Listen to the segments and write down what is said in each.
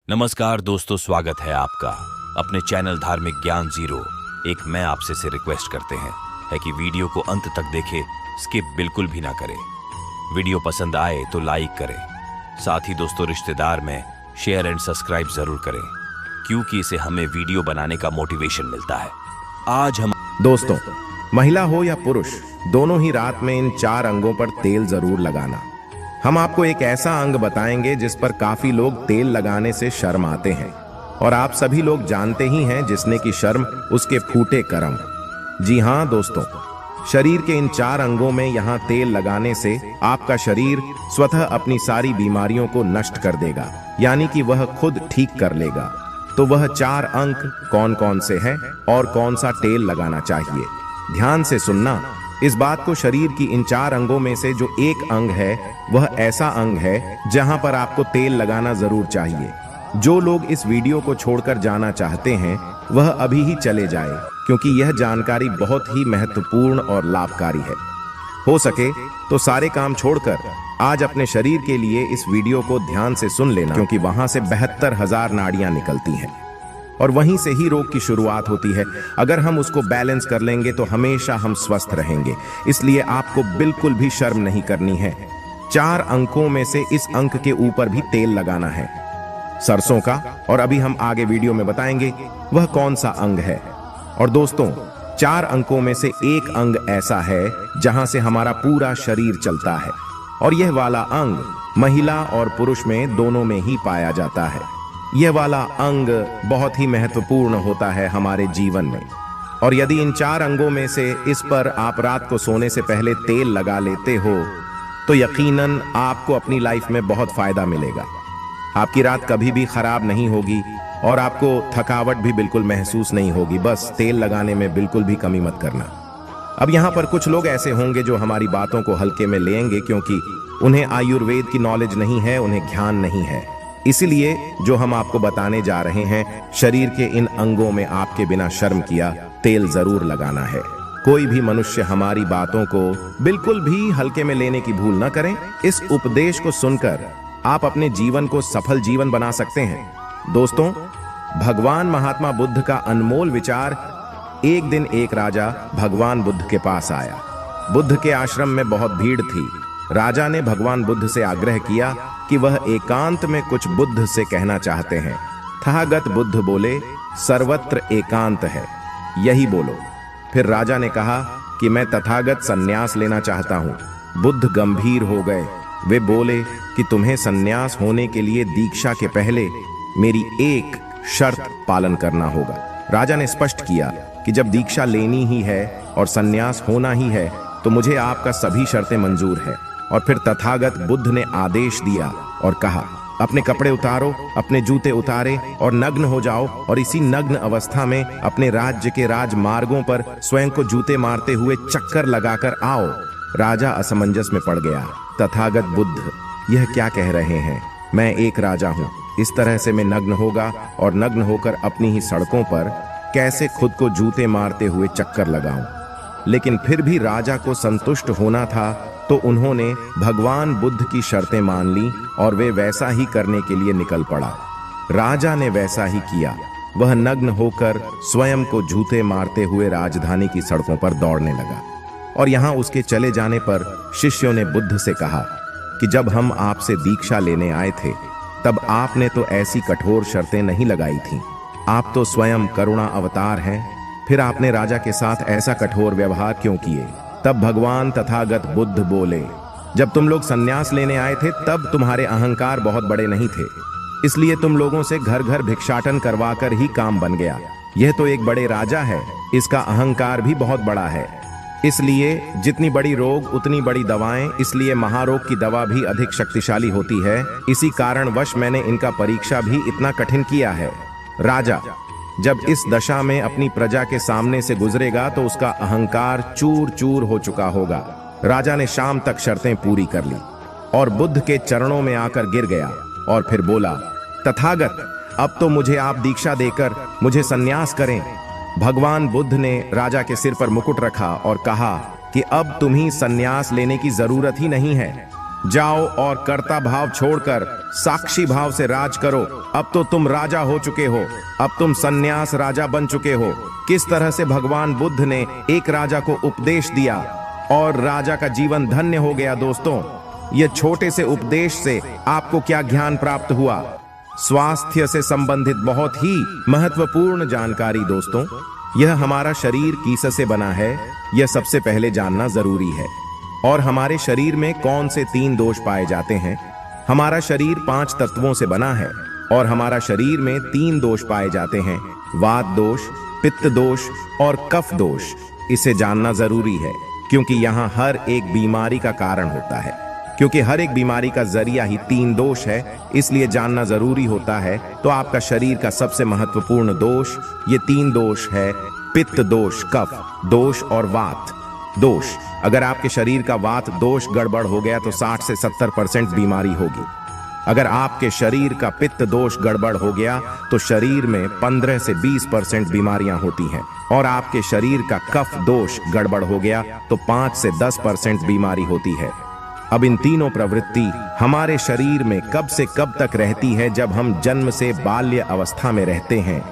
नमस्कार दोस्तों, स्वागत है आपका अपने चैनल धार्मिक ज्ञान जीरो। एक मैं आपसे से रिक्वेस्ट करते हैं कि वीडियो को अंत तक देखें, स्किप बिल्कुल भी ना करें। वीडियो पसंद आए तो लाइक करें, साथ ही दोस्तों रिश्तेदार में शेयर एंड सब्सक्राइब जरूर करें, क्योंकि इससे हमें वीडियो बनाने का मोटिवेशन मिलता है। आज हम दोस्तों, महिला हो या पुरुष, दोनों ही रात में इन 4 अंगों पर तेल जरूर लगाना। हम आपको एक ऐसा अंग बताएंगे जिस पर काफी लोग तेल लगाने से शर्म आते हैं, और आप सभी लोग जानते ही हैं जिसने की शर्म उसके फूटे करम। जी हाँ दोस्तों, शरीर के इन 4 अंगों में यहाँ तेल लगाने से आपका शरीर स्वतः अपनी सारी बीमारियों को नष्ट कर देगा, यानी कि वह खुद ठीक कर लेगा। तो वह 4 अंग कौन कौन से हैं और कौन सा तेल लगाना चाहिए, ध्यान से सुनना। इस बात को, शरीर की इन 4 अंगों में से जो एक अंग है वह ऐसा अंग है जहां पर आपको तेल लगाना जरूर चाहिए। जो लोग इस वीडियो को छोड़कर जाना चाहते हैं वह अभी ही चले जाए, क्योंकि यह जानकारी बहुत ही महत्वपूर्ण और लाभकारी है। हो सके तो सारे काम छोड़कर आज अपने शरीर के लिए इस वीडियो को ध्यान से सुन लेना, क्योंकि वहां से 72,000 नाड़ियां निकलती हैं और वहीं से ही रोग की शुरुआत होती है। अगर हम उसको बैलेंस कर लेंगे तो हमेशा हम स्वस्थ रहेंगे। इसलिए आपको बिल्कुल भी शर्म नहीं करनी है। 4 अंकों में से इस अंक के ऊपर भी तेल लगाना है, सरसों का, और अभी हम आगे वीडियो में बताएंगे वह कौन सा अंग है। और दोस्तों, 4 अंकों में से एक अंग ऐसा है जहां से हमारा पूरा शरीर चलता है, और यह वाला अंग महिला और पुरुष में दोनों में ही पाया जाता है। यह वाला अंग बहुत ही महत्वपूर्ण होता है हमारे जीवन में, और यदि इन 4 अंगों में से इस पर आप रात को सोने से पहले तेल लगा लेते हो तो यकीनन आपको अपनी लाइफ में बहुत फायदा मिलेगा। आपकी रात कभी भी खराब नहीं होगी और आपको थकावट भी बिल्कुल महसूस नहीं होगी। बस तेल लगाने में बिल्कुल भी कमी मत करना। अब यहाँ पर कुछ लोग ऐसे होंगे जो हमारी बातों को हल्के में लेंगे, क्योंकि उन्हें आयुर्वेद की नॉलेज नहीं है, उन्हें ज्ञान नहीं है। इसीलिए जो हम आपको बताने जा रहे हैं, शरीर के इन अंगों में आपके बिना शर्म किया तेल जरूर लगाना है। कोई भी मनुष्य हमारी बातों को बिल्कुल भी हल्के में लेने की भूल न करें। इस उपदेश को सुनकर आप अपने जीवन को सफल जीवन बना सकते हैं। दोस्तों, भगवान महात्मा बुद्ध का अनमोल विचार। एक दिन एक राजा भगवान बुद्ध के पास आया। बुद्ध के आश्रम में बहुत भीड़ थी। राजा ने भगवान बुद्ध से आग्रह किया कि वह एकांत में कुछ बुद्ध से कहना चाहते हैं। तथागत बुद्ध बोले, सर्वत्र एकांत है, यही बोलो। फिर राजा ने कहा कि मैं तथागत सन्यास लेना चाहता हूँ। बुद्ध गंभीर हो गए। वे बोले कि तुम्हें सन्यास होने के लिए दीक्षा के पहले मेरी एक शर्त पालन करना होगा। राजा ने स्पष्ट किया कि जब दीक्षा लेनी ही है और सन्यास होना ही है तो मुझे आपका सभी शर्तें मंजूर है। और फिर तथागत बुद्ध ने आदेश दिया और कहा, अपने कपड़े उतारो, अपने जूते उतारे और नग्न हो जाओ, और इसी नग्न अवस्था में अपने राज्य के राजमार्गों पर स्वयं को जूते मारते हुए चक्कर लगाकर आओ। राजा असमंजस में पड़ गया। तथागत बुद्ध यह क्या कह रहे हैं? मैं एक राजा हूँ, इस तरह से मैं नग्न होगा और नग्न होकर अपनी ही सड़कों पर कैसे खुद को जूते मारते हुए चक्कर लगाऊं? लेकिन फिर भी राजा को संतुष्ट होना था, तो उन्होंने भगवान बुद्ध की शर्तें मान ली और वे वैसा ही करने के लिए निकल पड़ा। राजा ने वैसा ही किया। वह नग्न होकर स्वयं को जूते मारते हुए राजधानी की सड़कों पर दौड़ने लगा। और यहाँ उसके चले जाने पर शिष्यों ने बुद्ध से कहा कि जब हम आपसे दीक्षा लेने आए थे तब आपने तो ऐसी कठोर शर्तें नहीं लगाई थीं। आप तो स्वयं करुणा अवतार हैं, फिर आपने राजा के साथ ऐसा कठोर व्यवहार क्यों किए? तब भगवान तथागत बुद्ध बोले, जब तुम लोग सन्यास लेने आए थे तब तुम्हारे अहंकार बहुत बड़े नहीं थे, इसलिए तुम लोगों से घर घर भिक्षाटन करवाकर ही काम बन गया। यह तो एक बड़े राजा है, इसका अहंकार भी बहुत बड़ा है। इसलिए जितनी बड़ी रोग उतनी बड़ी दवाएं, इसलिए महारोग की दवा भी अधिक शक्तिशाली होती है। इसी कारणवश मैंने इनका परीक्षा भी इतना कठिन किया है। राजा जब इस दशा में अपनी प्रजा के सामने से गुजरेगा तो उसका अहंकार चूर चूर हो चुका होगा। राजा ने शाम तक शर्तें पूरी कर ली और बुद्ध के चरणों में आकर गिर गया और फिर बोला, तथागत, अब तो मुझे आप दीक्षा देकर मुझे सन्यास करें। भगवान बुद्ध ने राजा के सिर पर मुकुट रखा और कहा कि अब तुम्हें सन्यास लेने की जरूरत ही नहीं है। जाओ और कर्ता भाव छोड़कर साक्षी भाव से राज करो। अब तो तुम राजा हो चुके हो, अब तुम सन्यास राजा बन चुके हो। किस तरह से भगवान बुद्ध ने एक राजा को उपदेश दिया और राजा का जीवन धन्य हो गया। दोस्तों, ये छोटे से उपदेश से आपको क्या ज्ञान प्राप्त हुआ? स्वास्थ्य से संबंधित बहुत ही महत्वपूर्ण जानकारी। दोस्तों, यह हमारा शरीर किससे बना है, यह सबसे पहले जानना जरूरी है। और हमारे शरीर में कौन से 3 दोष पाए जाते हैं? हमारा शरीर 5 तत्वों से बना है और हमारा शरीर में 3 दोष पाए जाते हैं, वात दोष, पित्त दोष और कफ दोष। इसे जानना जरूरी है क्योंकि यहाँ हर एक बीमारी का कारण होता है। क्योंकि हर एक बीमारी का जरिया ही 3 दोष है, इसलिए जानना जरूरी होता है। तो आपका शरीर का सबसे महत्वपूर्ण दोष ये 3 दोष है, पित्त दोष, कफ दोष और वात दोष। अगर आपके शरीर का वात दोष गड़बड़ हो गया तो 60 से 70% बीमारी होगी। अगर आपके शरीर का पित्त दोष गड़बड़ हो गया तो शरीर में 15 से 20% बीमारियां होती हैं। और आपके शरीर का कफ दोष गड़बड़ हो गया तो 5 से 10% बीमारी होती है। अब इन तीनों प्रवृत्ति हमारे शरीर में कब से कब तक रहती है? जब हम जन्म से बाल्य अवस्था में रहते हैं,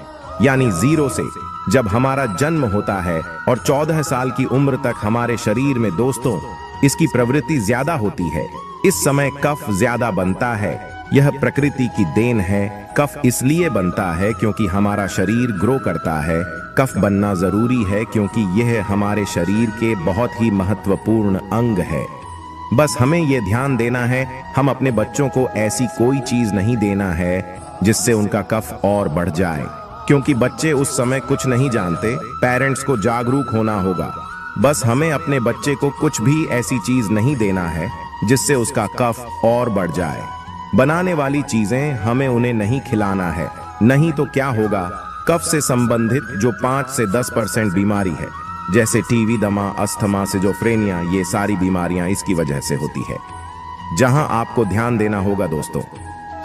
यानी 0 से जब हमारा जन्म होता है और 14 साल की उम्र तक हमारे शरीर में दोस्तों इसकी प्रवृत्ति ज्यादा होती है। इस समय कफ ज्यादा बनता है। यह प्रकृति की देन है। कफ इसलिए बनता है क्योंकि हमारा शरीर ग्रो करता है। कफ बनना जरूरी है क्योंकि यह हमारे शरीर के बहुत ही महत्वपूर्ण अंग है। बस हमें यह ध्यान देना है, हम अपने बच्चों को ऐसी कोई चीज नहीं देना है जिससे उनका कफ और बढ़ जाए, क्योंकि बच्चे उस समय कुछ नहीं जानते। पेरेंट्स को जागरूक होना होगा। बस हमें अपने बच्चे को कुछ भी ऐसी चीज नहीं देना है जिससे उसका कफ और बढ़ जाए। बनाने वाली चीजें हमें उन्हें नहीं खिलाना है, नहीं तो क्या होगा, कफ से संबंधित जो 5 से 10% बीमारी है, जैसे टीबी, दमा, अस्थमा, सिजोफ्रेनिया, ये सारी बीमारियां इसकी वजह से होती है। जहां आपको ध्यान देना होगा दोस्तों,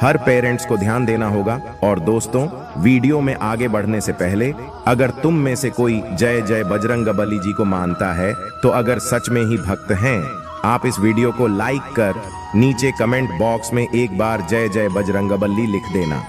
हर पेरेंट्स को ध्यान देना होगा। और दोस्तों, वीडियो में आगे बढ़ने से पहले अगर तुम में से कोई जय जय बजरंगबली जी को मानता है तो अगर सच में ही भक्त हैं, आप इस वीडियो को लाइक कर नीचे कमेंट बॉक्स में एक बार जय जय बजरंगबली लिख देना।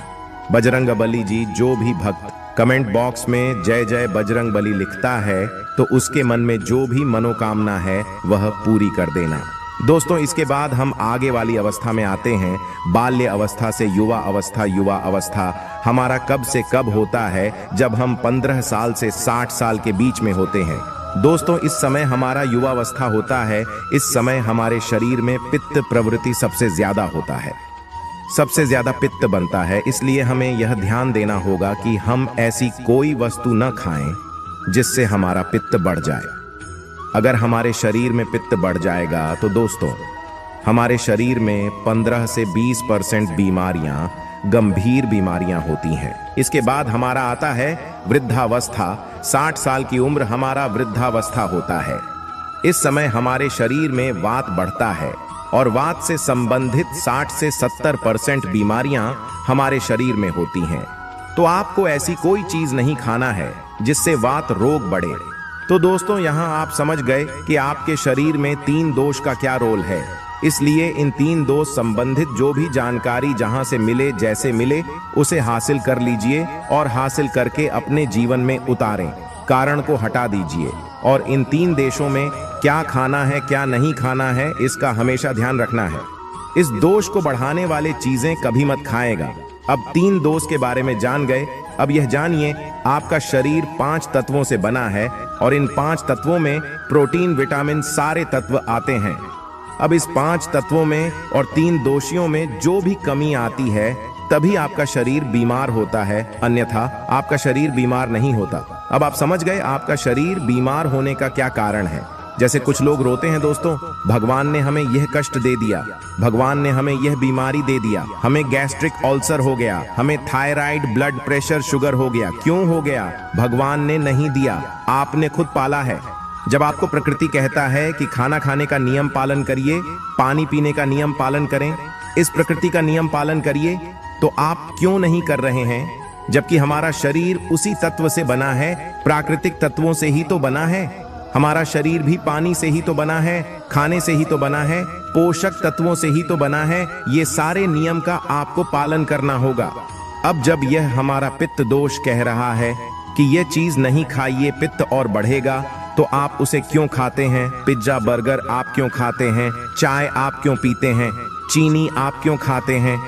बजरंगबली जी, जो भी भक्त कमेंट बॉक्स में जय जय बजरंगबली लिखता है तो उसके मन में जो भी मनोकामना है वह पूरी कर देना। दोस्तों, इसके बाद हम आगे वाली अवस्था में आते हैं। बाल्य अवस्था से युवा अवस्था। युवा अवस्था हमारा कब से कब होता है? जब हम 15 साल से 60 साल के बीच में होते हैं। दोस्तों, इस समय हमारा युवावस्था होता है। इस समय हमारे शरीर में पित्त प्रवृत्ति सबसे ज्यादा होता है, सबसे ज्यादा पित्त बनता है। इसलिए हमें यह ध्यान देना होगा कि हम ऐसी कोई वस्तु न खाएं जिससे हमारा पित्त बढ़ जाए। अगर हमारे शरीर में पित्त बढ़ जाएगा तो दोस्तों हमारे शरीर में 15 से 20% बीमारियां, गंभीर बीमारियां होती हैं। इसके बाद हमारा आता है वृद्धावस्था। 60 साल की उम्र हमारा वृद्धावस्था होता है। इस समय हमारे शरीर में वात बढ़ता है और वात से संबंधित 60 से 70% बीमारियां हमारे शरीर में होती हैं। तो आपको ऐसी कोई चीज नहीं खाना है जिससे वात रोग बढ़े। तो दोस्तों, यहाँ आप समझ गए कि आपके शरीर में 3 दोष का क्या रोल है। इसलिए इन 3 दोष संबंधित जो भी जानकारी जहां से मिले, जैसे मिले, उसे हासिल कर लीजिए और हासिल करके अपने जीवन में उतारें। कारण को हटा दीजिए और इन 3 देशों में क्या खाना है, क्या नहीं खाना है, इसका हमेशा ध्यान रखना है। इस दोष को बढ़ाने वाले चीजें कभी मत खाएगा। अब 3 दोष के बारे में जान गए। अब यह जानिए, आपका शरीर 5 तत्वों से बना है और इन 5 तत्वों में प्रोटीन, विटामिन, सारे तत्व आते हैं। अब इस 5 तत्वों में और 3 दोषियों में जो भी कमी आती है तभी आपका शरीर बीमार होता है, अन्यथा आपका शरीर बीमार नहीं होता। अब आप समझ गए आपका शरीर बीमार होने का क्या कारण है। जैसे कुछ लोग रोते हैं दोस्तों, भगवान ने हमें यह कष्ट दे दिया, भगवान ने हमें यह बीमारी दे दिया, हमें गैस्ट्रिक अल्सर हो गया, हमें थायराइड, ब्लड प्रेशर, शुगर हो गया। क्यों हो गया? भगवान ने नहीं दिया, आपने खुद पाला है। जब आपको प्रकृति कहता है कि खाना खाने का नियम पालन करिए, पानी पीने का नियम पालन करें, इस प्रकृति का नियम पालन करिए, तो आप क्यों नहीं कर रहे हैं? जबकि हमारा शरीर उसी तत्व से बना है, प्राकृतिक तत्वों से ही तो बना है। हमारा शरीर भी पानी से ही तो बना है, खाने से ही तो बना है। पोषक तत्वों से ही तो बना है। ये सारे नियम का आपको पालन करना होगा। अब जब यह हमारा पित्त दोष कह रहा है कि यह चीज नहीं खाइए, पित्त और बढ़ेगा, तो आप उसे क्यों खाते हैं? पिज्जा बर्गर आप क्यों खाते हैं? चाय आप क्यों पीते हैं? चीनी आप क्यों खाते हैं?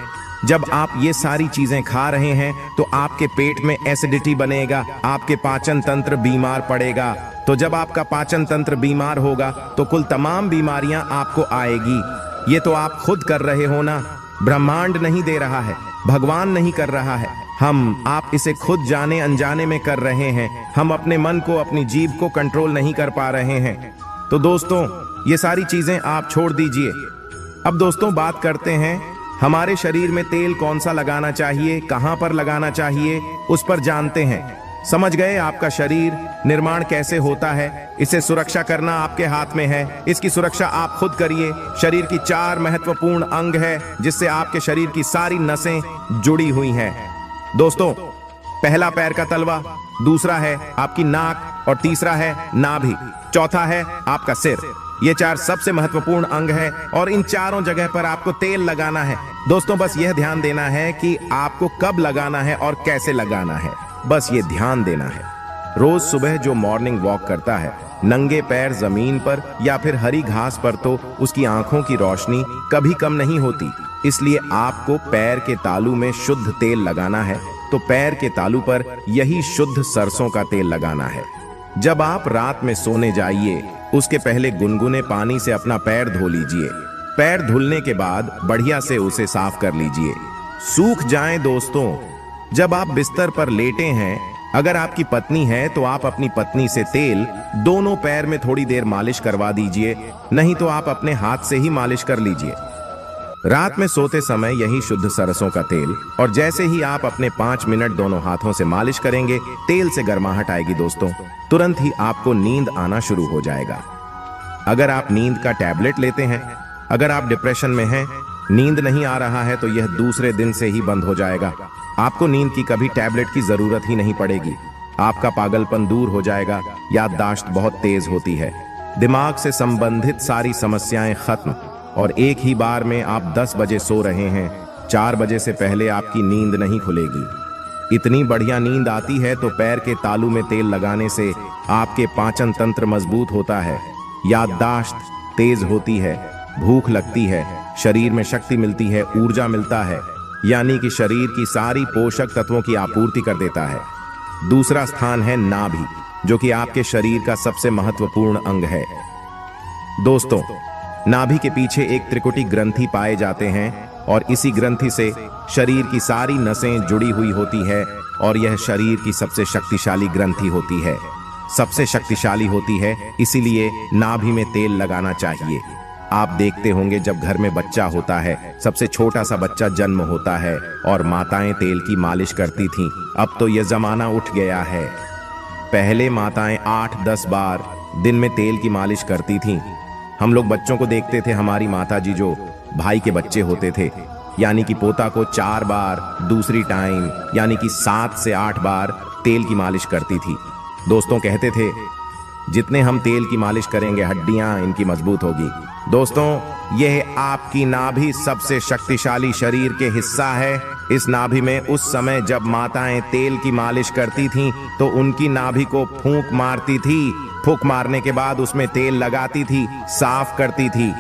जब आप ये सारी चीजें खा रहे हैं तो आपके पेट में एसिडिटी बनेगा, आपके पाचन तंत्र बीमार पड़ेगा। तो जब आपका पाचन तंत्र बीमार होगा तो कुल तमाम बीमारियां आपको आएगी। ये तो आप खुद कर रहे हो ना, ब्रह्मांड नहीं दे रहा है, भगवान नहीं कर रहा है। आप इसे खुद जाने अनजाने में कर रहे हैं। हम अपने मन को, अपनी जीभ को कंट्रोल नहीं कर पा रहे हैं। तो दोस्तों, ये सारी चीजें आप छोड़ दीजिए। अब दोस्तों, बात करते हैं हमारे शरीर में तेल कौन सा लगाना चाहिए, कहां पर लगाना चाहिए, उस पर जानते हैं। समझ गए? आपका शरीर निर्माण कैसे होता है, इसे सुरक्षा करना आपके हाथ में है। इसकी सुरक्षा आप खुद करिए। शरीर की 4 महत्वपूर्ण अंग है जिससे आपके शरीर की सारी नसें जुड़ी हुई हैं। दोस्तों, पहला पैर का तलवा, दूसरा है आपकी नाक और तीसरा है नाभि, चौथा है आपका सिर। ये 4 सबसे महत्वपूर्ण अंग है और इन चारों जगह पर आपको तेल लगाना है। दोस्तों, बस यह ध्यान देना है कि आपको कब लगाना है और कैसे लगाना है, बस ये ध्यान देना है। रोज सुबह जो मॉर्निंग वॉक करता है नंगे पैर जमीन पर या फिर हरी घास पर, तो उसकी आंखों की रोशनी कभी कम नहीं होती। इसलिए आपको पैर के तालू में शुद्ध तेल लगाना है। तो पैर के तालू पर यही शुद्ध सरसों का तेल लगाना है। जब आप रात में सोने जाइए उसके पहले गुनगुने पानी से अपना पैर धो लीजिए। पैर धुलने के बाद बढ़िया से उसे साफ कर लीजिए, सूख जाएं। दोस्तों, जब आप बिस्तर पर लेटे हैं, अगर आपकी पत्नी है तो आप अपनी पत्नी से तेल दोनों पैर में थोड़ी देर मालिश करवा दीजिए, नहीं तो आप अपने हाथ से ही मालिश कर लीजिए। रात में सोते समय यही शुद्ध सरसों का तेल, और जैसे ही आप अपने 5 मिनट दोनों हाथों से मालिश करेंगे, तेल से गर्माहट आएगी दोस्तों, तुरंत ही आपको नींद आना शुरू हो जाएगा। अगर आप नींद का टैबलेट लेते हैं, अगर आप डिप्रेशन में हैं, नींद नहीं आ रहा है, तो यह दूसरे दिन से ही बंद हो जाएगा। आपको नींद की कभी टैबलेट की जरूरत ही नहीं पड़ेगी। आपका पागलपन दूर हो जाएगा। याददाश्त बहुत तेज होती है, दिमाग से संबंधित सारी समस्याएं खत्म। और एक ही बार में आप 10 बजे सो रहे हैं, 4 बजे से पहले आपकी नींद नहीं खुलेगी। इतनी बढ़िया नींद आती है तो पैर के तालू में तेल लगाने से आपके पाचन तंत्र मजबूत होता है, याददाश्त तेज होती है, भूख लगती है, शरीर में शक्ति मिलती है, ऊर्जा मिलता है, यानी कि शरीर की सारी पोषक तत्वों की आपूर्ति कर देता है। दूसरा स्थान है नाभि, जो कि आपके शरीर का सबसे महत्वपूर्ण अंग है। दोस्तों, नाभि के पीछे एक त्रिकुटी ग्रंथि पाए जाते हैं और इसी ग्रंथि से शरीर की सारी नसें जुड़ी हुई होती है और यह शरीर की सबसे शक्तिशाली ग्रंथि होती है, सबसे शक्तिशाली होती है। इसीलिए नाभि में तेल लगाना चाहिए। आप देखते होंगे जब घर में बच्चा होता है, सबसे छोटा सा बच्चा जन्म होता है और माताएं तेल की मालिश करती थीं। अब तो यह जमाना उठ गया है। पहले माताएं 8-10 बार दिन में तेल की मालिश करती थीं। हम लोग बच्चों को देखते थे, हमारी माता जी जो भाई के बच्चे होते थे, यानी कि पोता को 4 बार दूसरी टाइम यानी कि 7 से 8 बार तेल की मालिश करती थी। दोस्तों, कहते थे जितने हम तेल की मालिश करेंगे हड्डियां इनकी मजबूत होगी। दोस्तों, यह आपकी नाभि सबसे शक्तिशाली शरीर के हिस्सा है। इस नाभि में उस समय जब माताएं तेल की मालिश करती थीं तो उनकी नाभि को फूंक मारती थी। फूंक मारने के बाद उसमें तेल लगाती थी, साफ करती थी।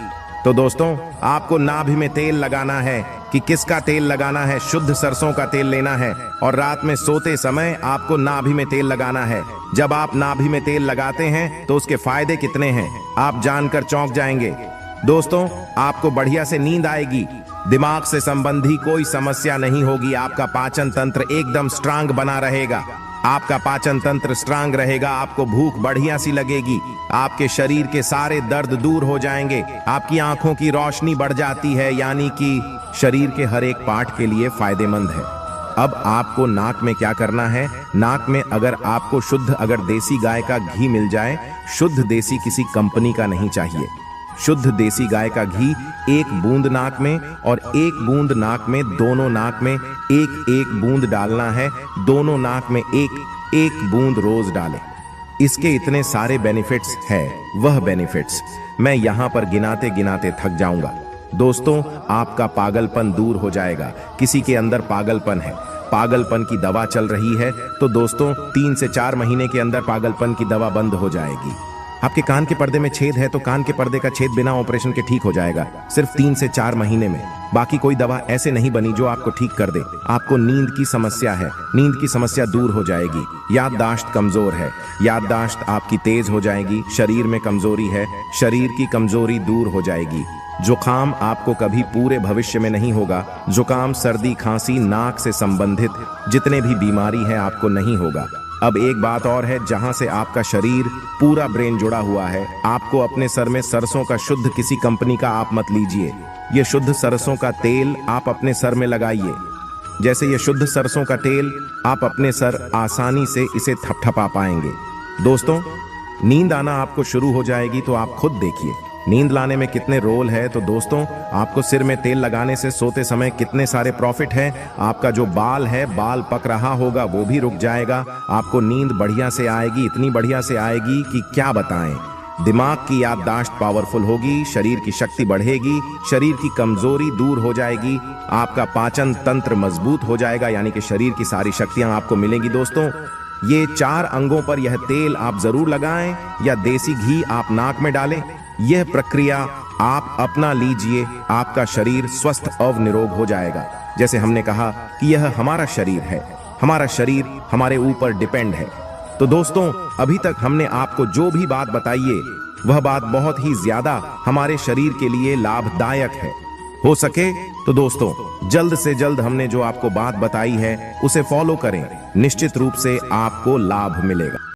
तो दोस्तों, आपको नाभि में तेल लगाना है कि किसका तेल लगाना है? शुद्ध सरसों का तेल लेना है और रात में सोते समय आपको नाभि में तेल लगाना है। जब आप नाभि में तेल लगाते हैं तो उसके फायदे कितने हैं आप जानकर चौंक जाएंगे। दोस्तों, आपको बढ़िया से नींद आएगी, दिमाग से संबंधी कोई समस्या नहीं होगी, आपका पाचन तंत्र एकदम स्ट्रांग बना रहेगा। आपका पाचन तंत्र स्ट्रांग रहेगा, आपको भूख बढ़िया सी लगेगी, आपके शरीर के सारे दर्द दूर हो जाएंगे, आपकी आंखों की रोशनी बढ़ जाती है, यानी कि शरीर के हर एक पार्ट के लिए फायदेमंद है। अब आपको नाक में क्या करना है? नाक में अगर देसी गाय का घी मिल जाए, शुद्ध देसी किसी कंपनी का नहीं चाहिए, शुद्ध देसी गाय का घी 1 बूंद नाक में और 1 बूंद नाक में, दोनों नाक में 1-1 बूंद डालना है। दोनों नाक में 1-1 बूंद रोज डालें। इसके इतने सारे बेनिफिट्स हैं। वह बेनिफिट्स मैं यहाँ पर गिनाते गिनाते थक जाऊंगा। दोस्तों, आपका पागलपन दूर हो जाएगा। किसी के अंदर पागलपन है, पागलपन की दवा चल रही है, तो दोस्तों 3 से 4 महीने के अंदर पागलपन की दवा बंद हो जाएगी। आपके कान के पर्दे में छेद है तो कान के पर्दे का छेद बिना ऑपरेशन के ठीक हो जाएगा, सिर्फ 3 से 4 महीने में। बाकी कोई दवा ऐसे नहीं बनी जो आपको ठीक कर दे। आपको नींद की समस्या है, नींद की समस्या दूर हो जाएगी। याददाश्त कमजोर है, याददाश्त आपकी तेज हो जाएगी। शरीर में कमजोरी है, शरीर की कमजोरी दूर हो जाएगी। जुकाम आपको कभी पूरे भविष्य में नहीं होगा। जुकाम, सर्दी, खांसी, नाक से संबंधित जितने भी बीमारी है आपको नहीं होगा। अब एक बात और है, जहां से आपका शरीर पूरा ब्रेन जुड़ा हुआ है, आपको अपने सर में सरसों का शुद्ध किसी कंपनी का आप मत लीजिए। ये शुद्ध सरसों का तेल आप अपने सर में लगाइए। जैसे ये शुद्ध सरसों का तेल आप अपने सर आसानी से इसे थपथपा पाएंगे। दोस्तों, नींद आना आपको शुरू हो जाएगी तो आप खुद देखिए नींद लाने में कितने रोल है। तो दोस्तों, आपको सिर में तेल लगाने से सोते समय कितने सारे प्रॉफिट है। आपका जो बाल है, बाल पक रहा होगा वो भी रुक जाएगा। आपको नींद बढ़िया से आएगी, इतनी बढ़िया से आएगी कि क्या बताएं। दिमाग की याददाश्त पावरफुल होगी, शरीर की शक्ति बढ़ेगी, शरीर की कमजोरी दूर हो जाएगी, आपका पाचन तंत्र मजबूत हो जाएगा, यानी कि शरीर की सारी शक्तियां आपको मिलेंगी। दोस्तों, ये 4 अंगों पर यह तेल आप जरूर लगाएं या देसी घी आप नाक में डालें। यह प्रक्रिया आप अपना लीजिए, आपका शरीर स्वस्थ और निरोग हो जाएगा। जैसे हमने कहा कि यह हमारा शरीर है, हमारा शरीर हमारे ऊपर डिपेंड है। तो दोस्तों, अभी तक हमने आपको जो भी बात बताई है वह बात बहुत ही ज्यादा हमारे शरीर के लिए लाभदायक है। हो सके तो दोस्तों, जल्द से जल्द हमने जो आपको बात बताई है उसे फॉलो करें, निश्चित रूप से आपको लाभ मिलेगा।